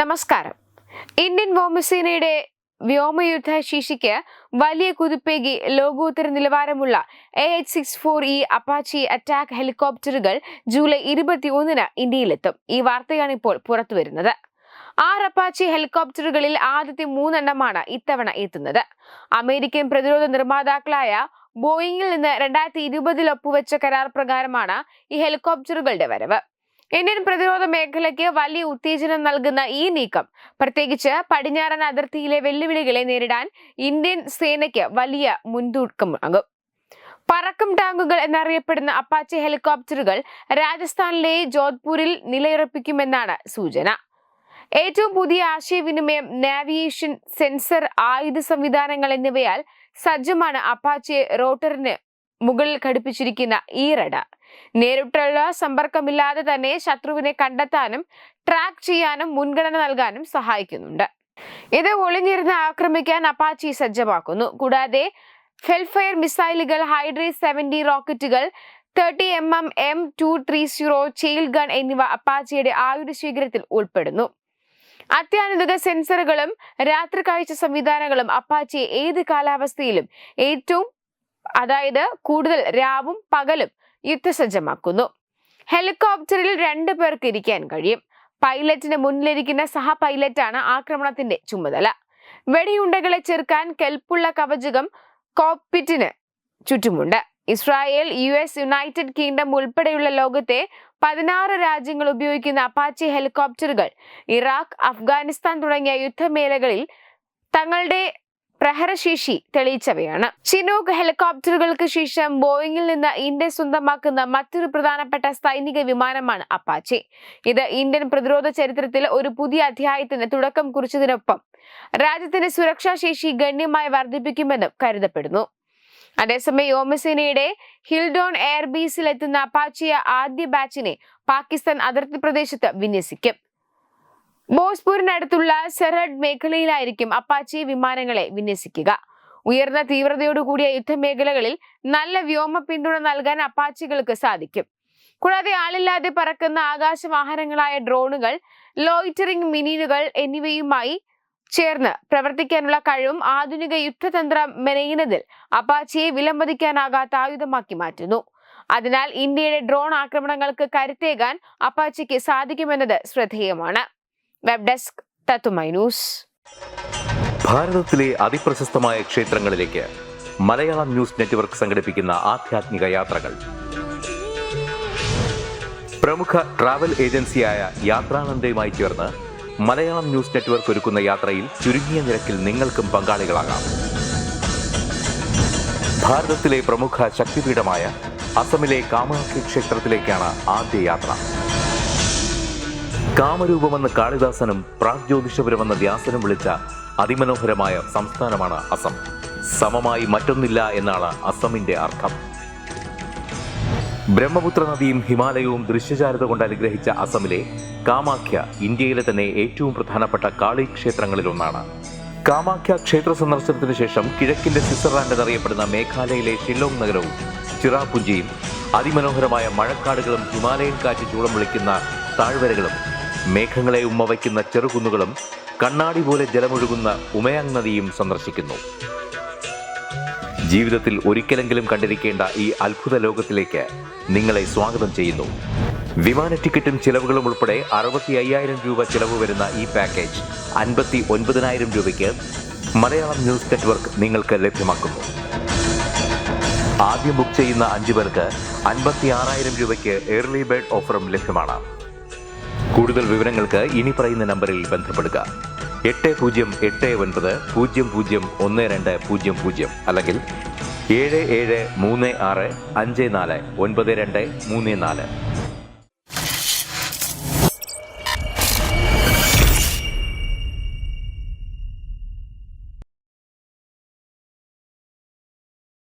നമസ്കാരം. ഇന്ത്യൻ വ്യോമസേനയുടെ വ്യോമയുദ്ധ ശേഷിക്ക് വലിയ കുതിപ്പേകി ലോകോത്തര നിലവാരമുള്ള AH-64E അപ്പാച്ചി അറ്റാക്ക് ഹെലികോപ്റ്ററുകൾ ജൂലൈ 21-ന് ഇന്ത്യയിലെത്തും. ഈ വാർത്തയാണ് ഇപ്പോൾ പുറത്തുവരുന്നത്. 6 അപ്പാച്ചി ഹെലികോപ്റ്ററുകളിൽ ആദ്യത്തെ 3 എണ്ണമാണ് ഇത്തവണ എത്തുന്നത്. അമേരിക്കൻ പ്രതിരോധ നിർമ്മാതാക്കളായ ബോയിങ്ങിൽ നിന്ന് 2020-ൽ ഒപ്പുവെച്ച കരാർ പ്രകാരമാണ് ഈ ഹെലികോപ്റ്ററുകളുടെ വരവ്. ഇന്ത്യൻ പ്രതിരോധ മേഖലയ്ക്ക് വലിയ ഉത്തേജനം നൽകുന്ന ഈ നീക്കം പ്രത്യേകിച്ച് പടിഞ്ഞാറൻ അതിർത്തിയിലെ വെല്ലുവിളികളെ നേരിടാൻ ഇന്ത്യൻ സേനയ്ക്ക് വലിയ മുൻതൂക്കമാകും. പറക്കും ടാങ്കുകൾ എന്നറിയപ്പെടുന്ന അപ്പാച്ചി ഹെലികോപ്റ്ററുകൾ രാജസ്ഥാനിലെ ജോധ്പൂരിൽ നിലയുറപ്പിക്കുമെന്നാണ് സൂചന. ഏറ്റവും പുതിയ ആശയവിനിമയം, നാവിഗേഷൻ, സെൻസർ, ആയുധ സംവിധാനങ്ങൾ എന്നിവയാൽ സജ്ജമാണ് അപ്പാച്ചി റോട്ടറിന് മുകളിൽ ഘടിപ്പിച്ചിരിക്കുന്ന ഈ റഡാർ. നേരിട്ടുള്ള സമ്പർക്കമില്ലാതെ തന്നെ ശത്രുവിനെ കണ്ടെത്താനും ട്രാക്ക് ചെയ്യാനും മുൻഗണന നൽകാനും സഹായിക്കുന്നുണ്ട്. ഇത് ഒളിഞ്ഞിരുന്ന് ആക്രമിക്കാൻ അപ്പാച്ചി സജ്ജമാക്കുന്നു. കൂടാതെ ഫെൽഫയർ മിസൈലുകൾ, hydrate 70 റോക്കറ്റുകൾ, 30mm M230 Chail gun എന്നിവ അപ്പാച്ചിയുടെ ആയുധ ശേഖരത്തിൽ ഉൾപ്പെടുന്നു. അത്യാധുനിക സെൻസറുകളും രാത്രി കാഴ്ച സംവിധാനങ്ങളും അപ്പാച്ചിയെ ഏത് കാലാവസ്ഥയിലും കൂടുതൽ രാവും പകലും യുദ്ധസജ്ജമാക്കുന്നു. ഹെലികോപ്റ്ററിൽ 2 പേർക്ക് ഇരിക്കാൻ കഴിയും. പൈലറ്റിന് മുന്നിലിരിക്കുന്ന സഹ പൈലറ്റാണ് ആക്രമണത്തിന്റെ ചുമതല. വെടിയുണ്ടകളെ ചെറുക്കാൻ കെൽപ്പുള്ള കവചകം കോക്പിറ്റിന് ചുറ്റുമുണ്ട്. ഇസ്രായേൽ, US, യുണൈറ്റഡ് കിങ്ഡം ഉൾപ്പെടെയുള്ള ലോകത്തെ 16 രാജ്യങ്ങൾ ഉപയോഗിക്കുന്ന അപ്പാച്ചി ഹെലികോപ്റ്ററുകൾ ഇറാഖ്, അഫ്ഗാനിസ്ഥാൻ തുടങ്ങിയ യുദ്ധമേഖലകളിൽ തങ്ങളുടെ പ്രഹരശേഷി തെളിയിച്ചവയാണ്. ചിനൂക്ക് ഹെലികോപ്റ്ററുകൾക്ക് ശേഷം ബോയിങ്ങിൽ നിന്ന് ഇന്ത്യ സ്വന്തമാക്കുന്ന മറ്റൊരു പ്രധാനപ്പെട്ട സൈനിക വിമാനമാണ് അപ്പാച്ചി. ഇത് ഇന്ത്യൻ പ്രതിരോധ ചരിത്രത്തിൽ ഒരു പുതിയ അധ്യായത്തിന് തുടക്കം കുറിച്ചതിനൊപ്പം രാജ്യത്തിന്റെ സുരക്ഷാ ശേഷി ഗണ്യമായി വർദ്ധിപ്പിക്കുമെന്നും കരുതപ്പെടുന്നു. അതേസമയം വ്യോമസേനയുടെ ഹിൽഡോൺ എയർബേസിൽ എത്തുന്ന അപ്പാച്ചി ആദ്യ ബാച്ചിനെ പാകിസ്ഥാൻ അതിർത്തി പ്രദേശത്ത് വിന്യസിക്കും. ബോസ്പൂരിനടുത്തുള്ള സെറഡ് മേഖലയിലായിരിക്കും അപ്പാച്ചി വിമാനങ്ങളെ വിന്യസിക്കുക. ഉയർന്ന തീവ്രതയോടുകൂടിയ യുദ്ധമേഖലകളിൽ നല്ല വ്യോമ പിന്തുണ നൽകാൻ അപ്പാച്ചികൾക്ക് സാധിക്കും. കൂടാതെ ആളില്ലാതെ പറക്കുന്ന ആകാശവാഹനങ്ങളായ ഡ്രോണുകൾ, ലോയിറ്ററിംഗ് മിനിനുകൾ എന്നിവയുമായി ചേർന്ന് പ്രവർത്തിക്കാനുള്ള കഴിവും ആധുനിക യുദ്ധതന്ത്രം മെനയുന്നതിൽ അപ്പാച്ചിയെ വിലമതിക്കാനാകാത്ത ആയുധമാക്കി മാറ്റുന്നു. അതിനാൽ ഇന്ത്യയുടെ ഡ്രോൺ ആക്രമണങ്ങൾക്ക് കരുത്തേകാൻ അപ്പാച്ചിക്ക് സാധിക്കുമെന്നത് ശ്രദ്ധേയമാണ്. Web desk Tatwamayi news. ഭാരതത്തിലെ അതിപ്രശസ്തമായ ക്ഷേത്രങ്ങളിലേക്ക് മലയാളം ന്യൂസ് നെറ്റ്വർക്ക് സംഘടിപ്പിക്കുന്ന ആധ്യാത്മിക യാത്രകൾ. പ്രമുഖ ട്രാവൽ ഏജൻസിയായ യാത്രാനന്ദയുമായി ചേർന്ന് മലയാളം ന്യൂസ് നെറ്റ്വർക്ക് ഒരുക്കുന്ന യാത്രയിൽ ചുരുങ്ങിയ നിരക്കിൽ നിങ്ങൾക്കും പങ്കാളികളാകാം. ഭാരതത്തിലെ പ്രമുഖ ശക്തിപീഠമായ അസമിലെ കാമാഖ്യ ക്ഷേത്രത്തിലേക്കാണ് ആദ്യ യാത്ര. കാമരൂപമെന്ന കാളിദാസനും പ്രാഗ്ജ്യോതിഷപുരമെന്ന വ്യാസനും വിളിച്ച അതിമനോഹരമായ സംസ്ഥാനമാണ് അസം. സമമായി മറ്റൊന്നില്ല എന്നാണ് അസമിന്റെ അർത്ഥം. ബ്രഹ്മപുത്ര നദിയും ഹിമാലയവും ദൃശ്യചാരുത കൊണ്ട് അനുഗ്രഹിച്ച അസമിലെ കാമാഖ്യ ഇന്ത്യയിലെ തന്നെ ഏറ്റവും പ്രധാനപ്പെട്ട കാളി ക്ഷേത്രങ്ങളിലൊന്നാണ്. കാമാഖ്യ ക്ഷേത്ര സന്ദർശനത്തിന് ശേഷം കിഴക്കിന്റെ സ്വിറ്റ്സർലാൻഡ് എന്നറിയപ്പെടുന്ന മേഘാലയയിലെ ഷില്ലോങ് നഗരവും ചിറാപുഞ്ചിയും അതിമനോഹരമായ മഴക്കാടുകളും ഹിമാലയൻ കാറ്റ് ചൂളം വിളിക്കുന്ന താഴ്വരകളും മേഘങ്ങളെ ഉമ്മവയ്ക്കുന്ന ചെറുകുന്നുകളും കണ്ണാടി പോലെ ജലമൊഴുകുന്ന ഉമയാങ് നദിയും സന്ദർശിക്കുന്നു. ജീവിതത്തിൽ ഒരിക്കലെങ്കിലും കണ്ടിരിക്കേണ്ട ഈ അത്ഭുത ലോകത്തിലേക്ക് നിങ്ങളെ സ്വാഗതം ചെയ്യുന്നു. വിമാന ടിക്കറ്റും ചിലവുകളും ഉൾപ്പെടെ 65,000 രൂപ ചിലവ് വരുന്ന ഈ പാക്കേജ് 59,000 രൂപയ്ക്ക് മലയാളം ന്യൂസ് നെറ്റ്വർക്ക് നിങ്ങൾക്ക് ലഭ്യമാക്കുന്നു. ആദ്യം ബുക്ക് ചെയ്യുന്ന 5 പേർക്ക് 56,000 രൂപയ്ക്ക് ഏർലി ബേർഡ് ഓഫറും ലഭ്യമാണ്. കൂടുതൽ വിവരങ്ങൾക്ക് ഇനി പറയുന്ന നമ്പറിൽ ബന്ധപ്പെടുക. 8089001200 അല്ലെങ്കിൽ 7736549234.